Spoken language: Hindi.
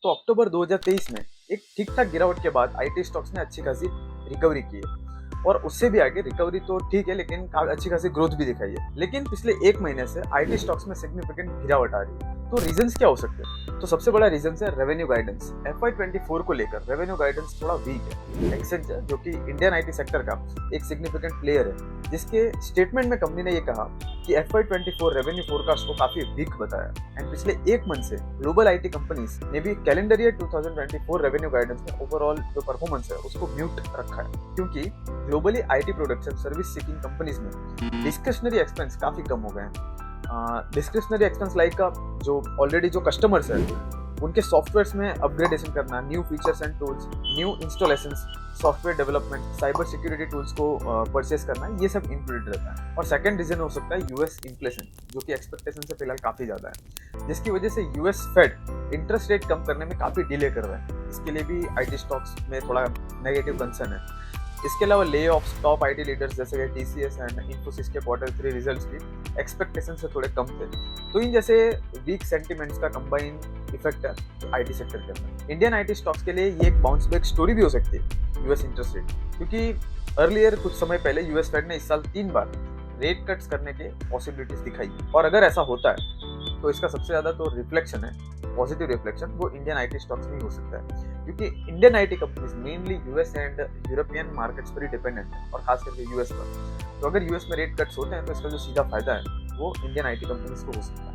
तो अक्टूबर 2023 में एक ठीक-ठाक गिरावट के बाद आईटी स्टॉक्स ने अच्छी खासी रिकवरी की है और उससे भी आगे रिकवरी तो ठीक है, लेकिन अच्छी खासी ग्रोथ भी दिखाई है। लेकिन पिछले 1 महीने से आईटी स्टॉक्स में सिग्निफिकेंट गिरावट आ रही है। तो रीजंस क्या हो सकते हैं? तो सबसे बड़ा रीजन है रेवेन्यू गाइडेंस। FY24 को लेकर रेवेन्यू गाइडेंस थोड़ा वीक है। एक्सेंचर, जो कि इंडियन आईटी सेक्टर का एक सिग्निफिकेंट प्लेयर है, जिसके स्टेटमेंट में कंपनी ने ये कहा कि FY24 रेवेन्यू फोरकास्ट को काफी वीक बताया। एंड पिछले 1 मंथ से ग्लोबल आईटी कंपनीज ने भी कैलेंडर ईयर 2024 रेवेन्यू गाइडेंस में ओवरऑल जो परफॉर्मेंस है उसको म्यूट रखा है, क्योंकि globally IT production service seeking companies में डिस्क्रिशनरी एक्सपेंस काफी कम हो गए हैं। डिस्क्रिशनरी एक्सपेंस लाइक का जो ऑलरेडी जो कस्टमर्स है उनके सॉफ्टवेयर्स में अपग्रेडेशन करना, new features and tools, new installations, software development, cyber security tools को परचेस करना, ये सब इंक्लूडेड रहता है। और सेकंड रीजन हो सकता है यूएस इन्फ्लेशन, जो कि एक्सपेक्टेशन से फिलहाल काफी ज्यादा है, जिसकी वजह से यूएस फेड इंटरेस्ट रेट कम करने में काफी डिले कर रहा है। इसके लिए भी आईटी स्टॉक्स में थोड़ा नेगेटिव कंसर्न है। इसके अलावा ले ऑफ्स टॉप आईटी लीडर्स जैसे कि टीसीएस एंड इन्फोसिस के Q3 रिजल्ट्स भी एक्सपेक्टेशन से थोड़े कम थे। तो इन जैसे वीक सेंटिमेंट्स का कंबाइन इफेक्ट है आईटी सेक्टर के अंदर। इंडियन आईटी स्टॉक्स के लिए ये एक बाउंस बैक स्टोरी भी हो सकती है यूएस इंटरेस्ट रेट, क्योंकि अर्लियर कुछ समय पहले यूएस फेड ने इस साल 3 बार रेट कट्स करने के पॉसिबिलिटीज दिखाई, और अगर ऐसा होता है तो इसका सबसे ज्यादा तो रिफ्लेक्शन है, पॉजिटिव रिफ्लेक्शन, वो इंडियन आईटी स्टॉक्स में ही हो सकता है, क्योंकि Indian IT companies mainly US and European markets पर ही डिपेंडेंट है, और खास करके यूएस पर। तो अगर यूएस में रेट कट्स होते हैं तो इसका जो सीधा फायदा है वो इंडियन आईटी कंपनीज को हो सकता है।